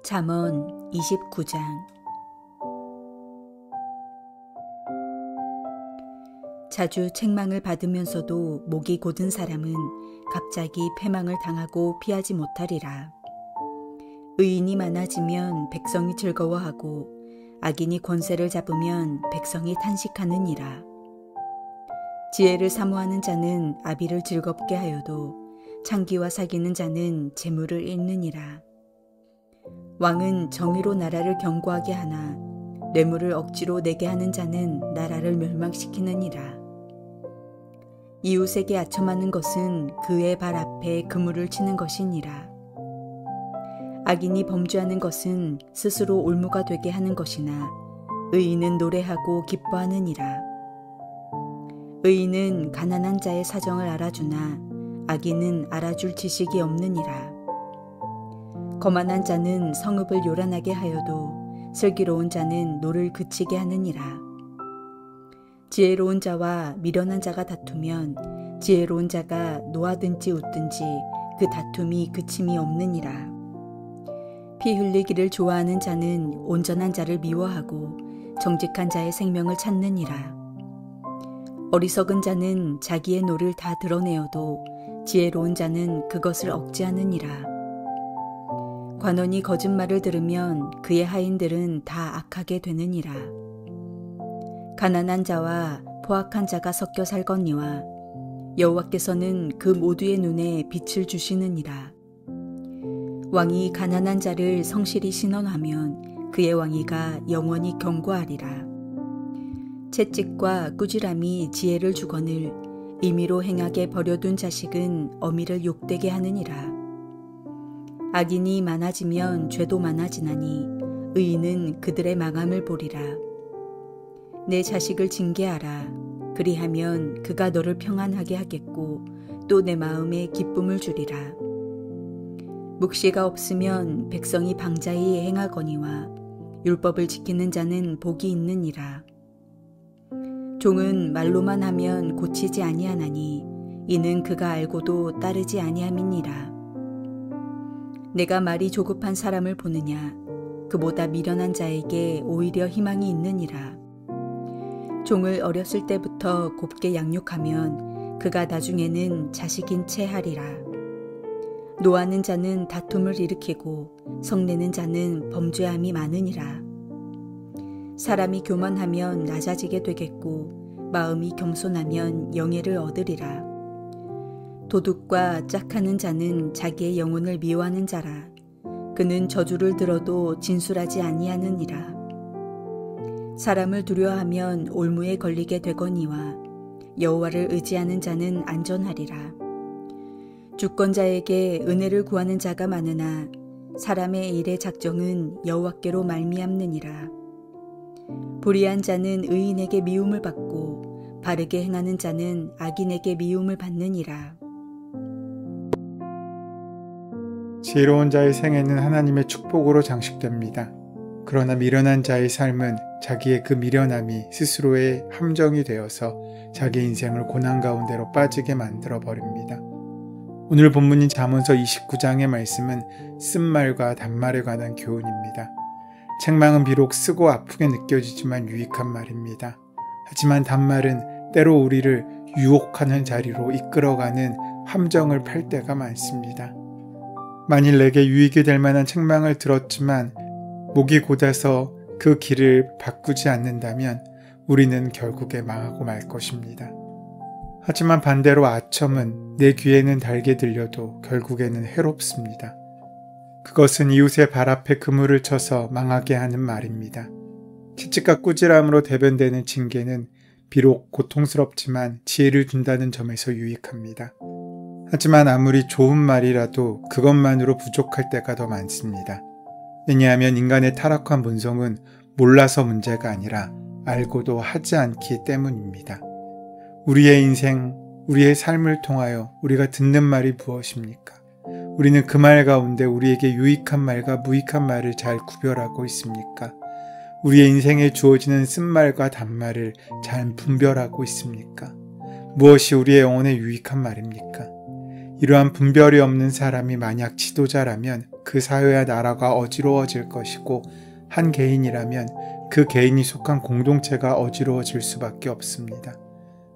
잠언 29장. 자주 책망을 받으면서도 목이 곧은 사람은 갑자기 패망을 당하고 피하지 못하리라. 의인이 많아지면 백성이 즐거워하고 악인이 권세를 잡으면 백성이 탄식하느니라. 지혜를 사모하는 자는 아비를 즐겁게 하여도 창기와 사귀는 자는 재물을 잃느니라. 왕은 정의로 나라를 견고하게 하나 뇌물을 억지로 내게 하는 자는 나라를 멸망시키느니라. 이웃에게 아첨하는 것은 그의 발 앞에 그물을 치는 것이니라. 악인이 범죄하는 것은 스스로 올무가 되게 하는 것이나 의인은 노래하고 기뻐하느니라. 의인은 가난한 자의 사정을 알아주나 악인은 알아줄 지식이 없느니라. 거만한 자는 성읍을 요란하게 하여도 슬기로운 자는 노를 그치게 하느니라. 지혜로운 자와 미련한 자가 다투면 지혜로운 자가 노하든지 웃든지 그 다툼이 그침이 없느니라. 피 흘리기를 좋아하는 자는 온전한 자를 미워하고 정직한 자의 생명을 찾느니라. 어리석은 자는 자기의 노를 다 드러내어도 지혜로운 자는 그것을 억제하느니라. 관원이 거짓말을 들으면 그의 하인들은 다 악하게 되느니라. 가난한 자와 포악한 자가 섞여 살거니와 여호와께서는 그 모두의 눈에 빛을 주시느니라. 왕이 가난한 자를 성실히 신원하면 그의 왕위가 영원히 견고하리라. 채찍과 꾸지람이 지혜를 주거늘 임의로 행하게 버려둔 자식은 어미를 욕되게 하느니라. 악인이 많아지면 죄도 많아지나니 의인은 그들의 망함을 보리라. 내 자식을 징계하라. 그리하면 그가 너를 평안하게 하겠고 또 내 마음에 기쁨을 주리라. 묵시가 없으면 백성이 방자히 행하거니와 율법을 지키는 자는 복이 있느니라. 종은 말로만 하면 고치지 아니하나니 이는 그가 알고도 따르지 아니함이니라. 내가 말이 조급한 사람을 보느냐? 그보다 미련한 자에게 오히려 희망이 있느니라. 종을 어렸을 때부터 곱게 양육하면 그가 나중에는 자식인 채 하리라. 노하는 자는 다툼을 일으키고 성내는 자는 범죄함이 많으니라. 사람이 교만하면 낮아지게 되겠고 마음이 겸손하면 영예를 얻으리라. 도둑과 짝하는 자는 자기의 영혼을 미워하는 자라. 그는 저주를 들어도 진술하지 아니하느니라. 사람을 두려워하면 올무에 걸리게 되거니와 여호와를 의지하는 자는 안전하리라. 주권자에게 은혜를 구하는 자가 많으나 사람의 일의 작정은 여호와께로 말미암느니라. 불의한 자는 의인에게 미움을 받고 바르게 행하는 자는 악인에게 미움을 받느니라. 지혜로운 자의 생애는 하나님의 축복으로 장식됩니다. 그러나 미련한 자의 삶은 자기의 그 미련함이 스스로의 함정이 되어서 자기 인생을 고난 가운데로 빠지게 만들어 버립니다. 오늘 본문인 잠언서 29장의 말씀은 쓴말과 단말에 관한 교훈입니다. 책망은 비록 쓰고 아프게 느껴지지만 유익한 말입니다. 하지만 단말은 때로 우리를 유혹하는 자리로 이끌어가는 함정을 팔 때가 많습니다. 만일 내게 유익이 될 만한 책망을 들었지만 목이 곧아서 그 길을 바꾸지 않는다면 우리는 결국에 망하고 말 것입니다. 하지만 반대로 아첨은 내 귀에는 달게 들려도 결국에는 해롭습니다. 그것은 이웃의 발 앞에 그물을 쳐서 망하게 하는 말입니다. 채찍과 꾸지람으로 대변되는 징계는 비록 고통스럽지만 지혜를 준다는 점에서 유익합니다. 하지만 아무리 좋은 말이라도 그것만으로 부족할 때가 더 많습니다. 왜냐하면 인간의 타락한 본성은 몰라서 문제가 아니라 알고도 하지 않기 때문입니다. 우리의 인생, 우리의 삶을 통하여 우리가 듣는 말이 무엇입니까? 우리는 그 말 가운데 우리에게 유익한 말과 무익한 말을 잘 구별하고 있습니까? 우리의 인생에 주어지는 쓴말과 단말을 잘 분별하고 있습니까? 무엇이 우리의 영혼에 유익한 말입니까? 이러한 분별이 없는 사람이 만약 지도자라면 그 사회와 나라가 어지러워질 것이고, 한 개인이라면 그 개인이 속한 공동체가 어지러워질 수밖에 없습니다.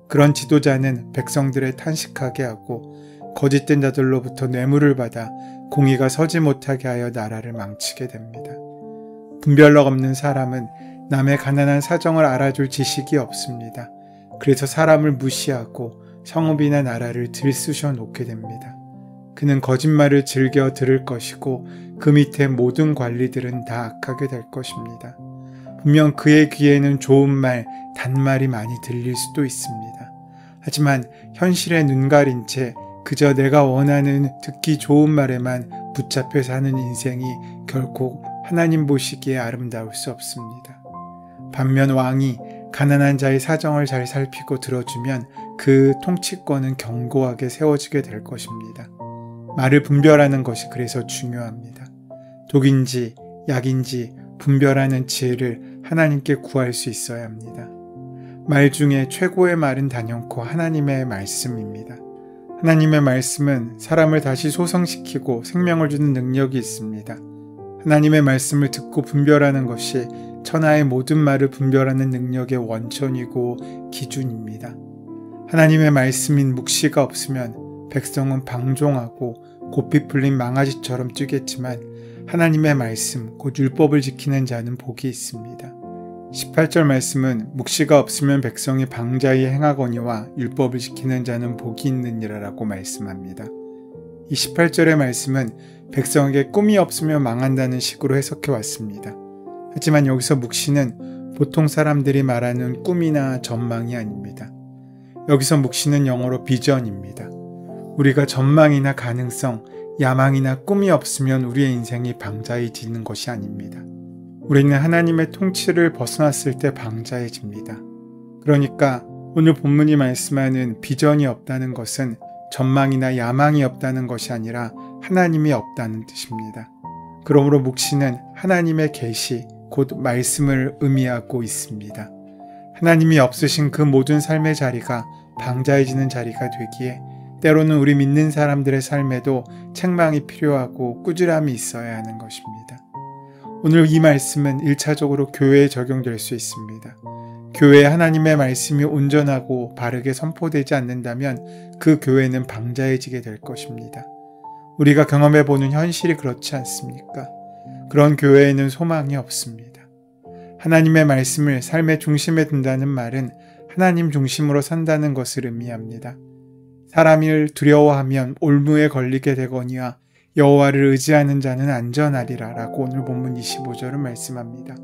그런 지도자는 백성들을 탄식하게 하고 거짓된 자들로부터 뇌물을 받아 공의가 서지 못하게 하여 나라를 망치게 됩니다. 분별력 없는 사람은 남의 가난한 사정을 알아줄 지식이 없습니다. 그래서 사람을 무시하고 성읍이나 나라를 들쑤셔 놓게 됩니다. 그는 거짓말을 즐겨 들을 것이고 그 밑에 모든 관리들은 다 악하게 될 것입니다. 분명 그의 귀에는 좋은 말, 단말이 많이 들릴 수도 있습니다. 하지만 현실에 눈 가린 채 그저 내가 원하는 듣기 좋은 말에만 붙잡혀 사는 인생이 결코 하나님 보시기에 아름다울 수 없습니다. 반면 왕이 가난한 자의 사정을 잘 살피고 들어주면 그 통치권은 견고하게 세워지게 될 것입니다. 말을 분별하는 것이 그래서 중요합니다. 독인지 약인지 분별하는 지혜를 하나님께 구할 수 있어야 합니다. 말 중에 최고의 말은 단연코 하나님의 말씀입니다. 하나님의 말씀은 사람을 다시 소성시키고 생명을 주는 능력이 있습니다. 하나님의 말씀을 듣고 분별하는 것이 천하의 모든 말을 분별하는 능력의 원천이고 기준입니다. 하나님의 말씀인 묵시가 없으면 백성은 방종하고 고삐 풀린 망아지처럼 뛰겠지만 하나님의 말씀, 곧 율법을 지키는 자는 복이 있습니다. 18절 말씀은 묵시가 없으면 백성이 방자히 행하거니와 율법을 지키는 자는 복이 있느니라라고 말씀합니다. 이 18절의 말씀은 백성에게 꿈이 없으면 망한다는 식으로 해석해 왔습니다. 하지만 여기서 묵시는 보통 사람들이 말하는 꿈이나 전망이 아닙니다. 여기서 묵시는 영어로 비전입니다. 우리가 전망이나 가능성, 야망이나 꿈이 없으면 우리의 인생이 방자해지는 것이 아닙니다. 우리는 하나님의 통치를 벗어났을 때 방자해집니다. 그러니까 오늘 본문이 말씀하는 비전이 없다는 것은 전망이나 야망이 없다는 것이 아니라 하나님이 없다는 뜻입니다. 그러므로 묵시는 하나님의 계시, 곧 말씀을 의미하고 있습니다. 하나님이 없으신 그 모든 삶의 자리가 방자해지는 자리가 되기에 때로는 우리 믿는 사람들의 삶에도 책망이 필요하고 꾸지람이 있어야 하는 것입니다. 오늘 이 말씀은 1차적으로 교회에 적용될 수 있습니다. 교회에 하나님의 말씀이 온전하고 바르게 선포되지 않는다면 그 교회는 방자해지게 될 것입니다. 우리가 경험해보는 현실이 그렇지 않습니까? 그런 교회에는 소망이 없습니다. 하나님의 말씀을 삶의 중심에 둔다는 말은 하나님 중심으로 산다는 것을 의미합니다. 사람을 두려워하면 올무에 걸리게 되거니와 여호와를 의지하는 자는 안전하리라 라고 오늘 본문 25절은 말씀합니다.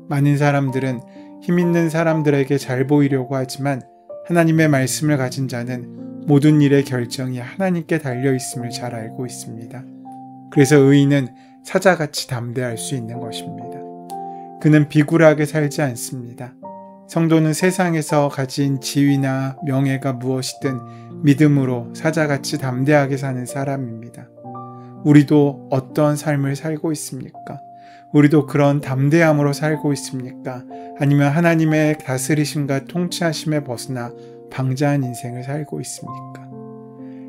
많은 사람들은 힘있는 사람들에게 잘 보이려고 하지만 하나님의 말씀을 가진 자는 모든 일의 결정이 하나님께 달려있음을 잘 알고 있습니다. 그래서 의인은 사자같이 담대할 수 있는 것입니다. 그는 비굴하게 살지 않습니다. 성도는 세상에서 가진 지위나 명예가 무엇이든 믿음으로 사자같이 담대하게 사는 사람입니다. 우리도 어떤 삶을 살고 있습니까? 우리도 그런 담대함으로 살고 있습니까? 아니면 하나님의 다스리심과 통치하심에 벗어나 방자한 인생을 살고 있습니까?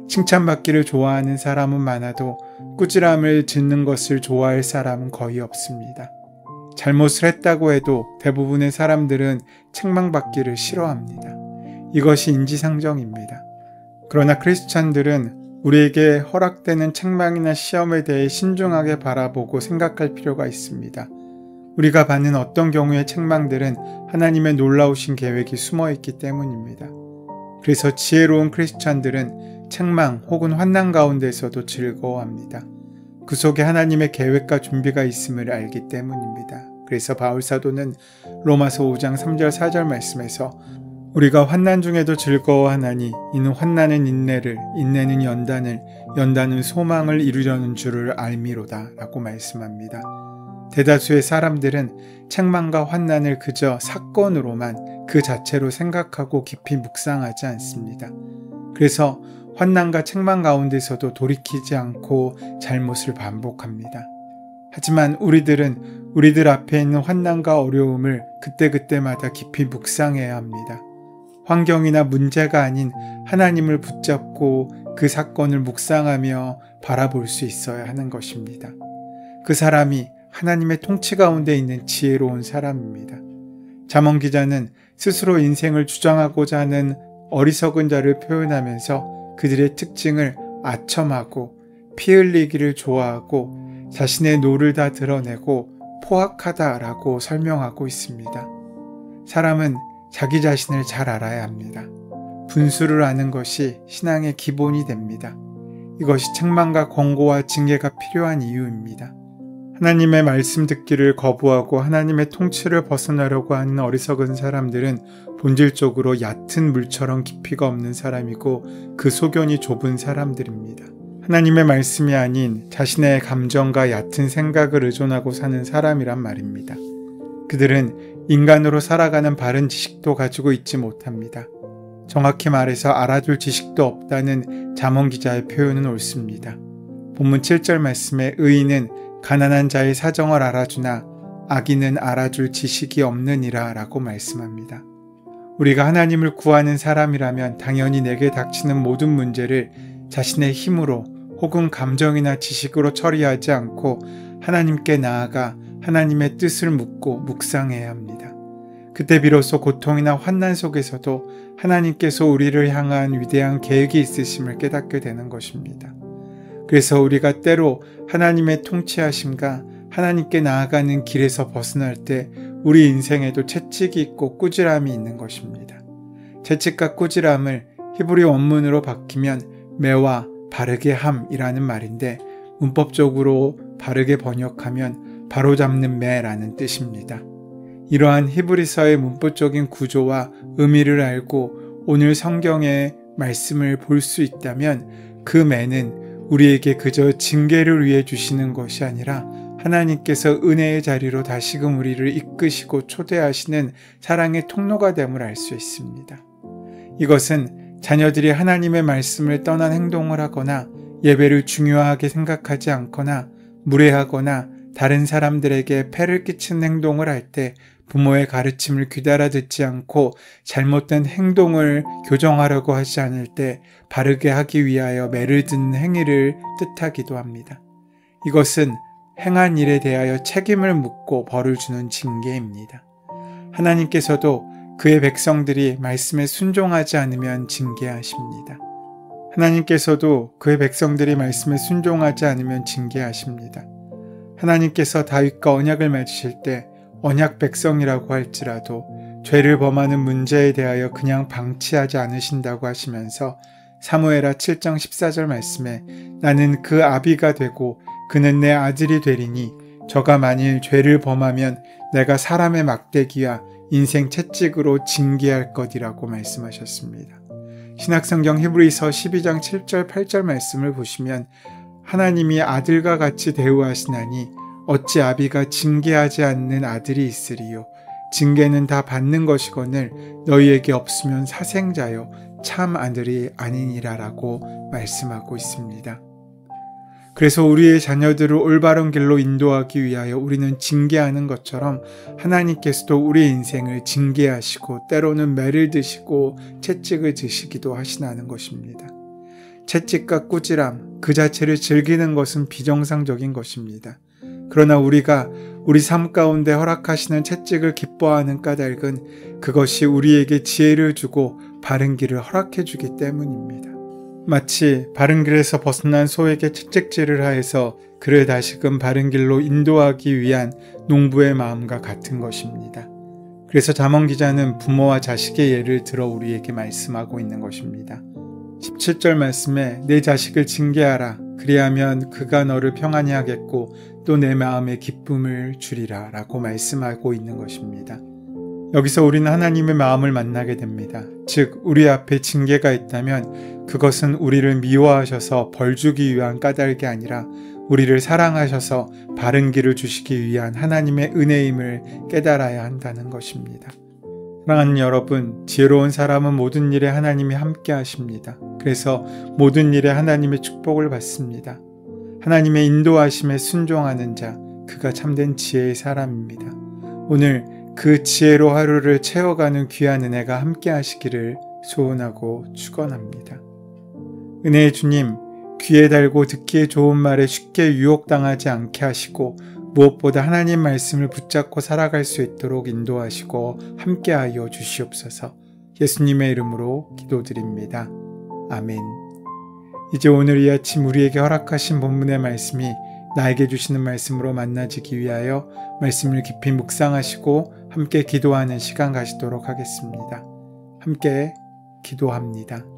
칭찬받기를 좋아하는 사람은 많아도 꾸지람을 듣는 것을 좋아할 사람은 거의 없습니다. 잘못을 했다고 해도 대부분의 사람들은 책망받기를 싫어합니다. 이것이 인지상정입니다. 그러나 크리스찬들은 우리에게 허락되는 책망이나 시험에 대해 신중하게 바라보고 생각할 필요가 있습니다. 우리가 받는 어떤 경우의 책망들은 하나님의 놀라우신 계획이 숨어있기 때문입니다. 그래서 지혜로운 크리스찬들은 책망 혹은 환난 가운데서도 즐거워합니다. 그 속에 하나님의 계획과 준비가 있음을 알기 때문입니다. 그래서 바울사도는 로마서 5장 3절 4절 말씀에서 우리가 환난 중에도 즐거워하나니 이는 환난은 인내를, 인내는 연단을, 연단은 소망을 이루려는 줄을 알미로다 라고 말씀합니다. 대다수의 사람들은 책망과 환난을 그저 사건으로만 그 자체로 생각하고 깊이 묵상하지 않습니다. 그래서 환난과 책망 가운데서도 돌이키지 않고 잘못을 반복합니다. 하지만 우리들은 우리들 앞에 있는 환난과 어려움을 그때그때마다 깊이 묵상해야 합니다. 환경이나 문제가 아닌 하나님을 붙잡고 그 사건을 묵상하며 바라볼 수 있어야 하는 것입니다. 그 사람이 하나님의 통치 가운데 있는 지혜로운 사람입니다. 잠언 기자는 스스로 인생을 주장하고자 하는 어리석은 자를 표현하면서 그들의 특징을 아첨하고 피 흘리기를 좋아하고 자신의 노를 다 드러내고 포악하다라고 설명하고 있습니다. 사람은 자기 자신을 잘 알아야 합니다. 분수를 아는 것이 신앙의 기본이 됩니다. 이것이 책망과 권고와 징계가 필요한 이유입니다. 하나님의 말씀 듣기를 거부하고 하나님의 통치를 벗어나려고 하는 어리석은 사람들은 본질적으로 얕은 물처럼 깊이가 없는 사람이고 그 소견이 좁은 사람들입니다. 하나님의 말씀이 아닌 자신의 감정과 얕은 생각을 의존하고 사는 사람이란 말입니다. 그들은 인간으로 살아가는 바른 지식도 가지고 있지 못합니다. 정확히 말해서 알아둘 지식도 없다는 잠언 기자의 표현은 옳습니다. 본문 7절 말씀에 의인은 가난한 자의 사정을 알아주나 악인은 알아줄 지식이 없느니라 라고 말씀합니다. 우리가 하나님을 구하는 사람이라면 당연히 내게 닥치는 모든 문제를 자신의 힘으로 혹은 감정이나 지식으로 처리하지 않고 하나님께 나아가 하나님의 뜻을 묻고 묵상해야 합니다. 그때 비로소 고통이나 환난 속에서도 하나님께서 우리를 향한 위대한 계획이 있으심을 깨닫게 되는 것입니다. 그래서 우리가 때로 하나님의 통치하심과 하나님께 나아가는 길에서 벗어날 때 우리 인생에도 채찍이 있고 꾸지람이 있는 것입니다. 채찍과 꾸지람을 히브리 원문으로 바뀌면 매와 바르게 함이라는 말인데 문법적으로 바르게 번역하면 바로잡는 매라는 뜻입니다. 이러한 히브리서의 문법적인 구조와 의미를 알고 오늘 성경의 말씀을 볼 수 있다면 그 매는 우리에게 그저 징계를 위해 주시는 것이 아니라 하나님께서 은혜의 자리로 다시금 우리를 이끄시고 초대하시는 사랑의 통로가 됨을 알 수 있습니다. 이것은 자녀들이 하나님의 말씀을 떠난 행동을 하거나 예배를 중요하게 생각하지 않거나 무례하거나 다른 사람들에게 폐를 끼치는 행동을 할 때 부모의 가르침을 귀달아 듣지 않고 잘못된 행동을 교정하려고 하지 않을 때 바르게 하기 위하여 매를 듣는 행위를 뜻하기도 합니다. 이것은 행한 일에 대하여 책임을 묻고 벌을 주는 징계입니다. 하나님께서도 그의 백성들이 말씀에 순종하지 않으면 징계하십니다. 하나님께서도 그의 백성들이 말씀에 순종하지 않으면 징계하십니다. 하나님께서 다윗과 언약을 맺으실 때 언약 백성이라고 할지라도 죄를 범하는 문제에 대하여 그냥 방치하지 않으신다고 하시면서 사무엘하 7장 14절 말씀에 나는 그 아비가 되고 그는 내 아들이 되리니 저가 만일 죄를 범하면 내가 사람의 막대기와 인생 채찍으로 징계할 것이라고 말씀하셨습니다. 신약성경 히브리서 12장 7절 8절 말씀을 보시면 하나님이 아들과 같이 대우하시나니 어찌 아비가 징계하지 않는 아들이 있으리요. 징계는 다 받는 것이거늘 너희에게 없으면 사생자요 참 아들이 아니니라라고 말씀하고 있습니다. 그래서 우리의 자녀들을 올바른 길로 인도하기 위하여 우리는 징계하는 것처럼 하나님께서도 우리의 인생을 징계하시고 때로는 매를 드시고 채찍을 드시기도 하시나는 것입니다. 채찍과 꾸지람 그 자체를 즐기는 것은 비정상적인 것입니다. 그러나 우리가 우리 삶 가운데 허락하시는 채찍을 기뻐하는 까닭은 그것이 우리에게 지혜를 주고 바른 길을 허락해 주기 때문입니다. 마치 바른 길에서 벗어난 소에게 채찍질을 하여서 그를 다시금 바른 길로 인도하기 위한 농부의 마음과 같은 것입니다. 그래서 잠언 기자는 부모와 자식의 예를 들어 우리에게 말씀하고 있는 것입니다. 17절 말씀에 내 자식을 징계하라. 그리하면 그가 너를 평안히 하겠고 또 내 마음에 기쁨을 주리라 라고 말씀하고 있는 것입니다. 여기서 우리는 하나님의 마음을 만나게 됩니다. 즉 우리 앞에 징계가 있다면 그것은 우리를 미워하셔서 벌 주기 위한 까닭이 아니라 우리를 사랑하셔서 바른 길을 주시기 위한 하나님의 은혜임을 깨달아야 한다는 것입니다. 사랑하는 여러분, 지혜로운 사람은 모든 일에 하나님이 함께 하십니다. 그래서 모든 일에 하나님의 축복을 받습니다. 하나님의 인도하심에 순종하는 자, 그가 참된 지혜의 사람입니다. 오늘 그 지혜로 하루를 채워가는 귀한 은혜가 함께 하시기를 소원하고 축원합니다. 은혜의 주님, 귀에 달고 듣기에 좋은 말에 쉽게 유혹당하지 않게 하시고 무엇보다 하나님 말씀을 붙잡고 살아갈 수 있도록 인도하시고 함께하여 주시옵소서. 예수님의 이름으로 기도드립니다. 아멘. 이제 오늘 이 아침 우리에게 허락하신 본문의 말씀이 나에게 주시는 말씀으로 만나지기 위하여 말씀을 깊이 묵상하시고 함께 기도하는 시간 가지도록 하겠습니다. 함께 기도합니다.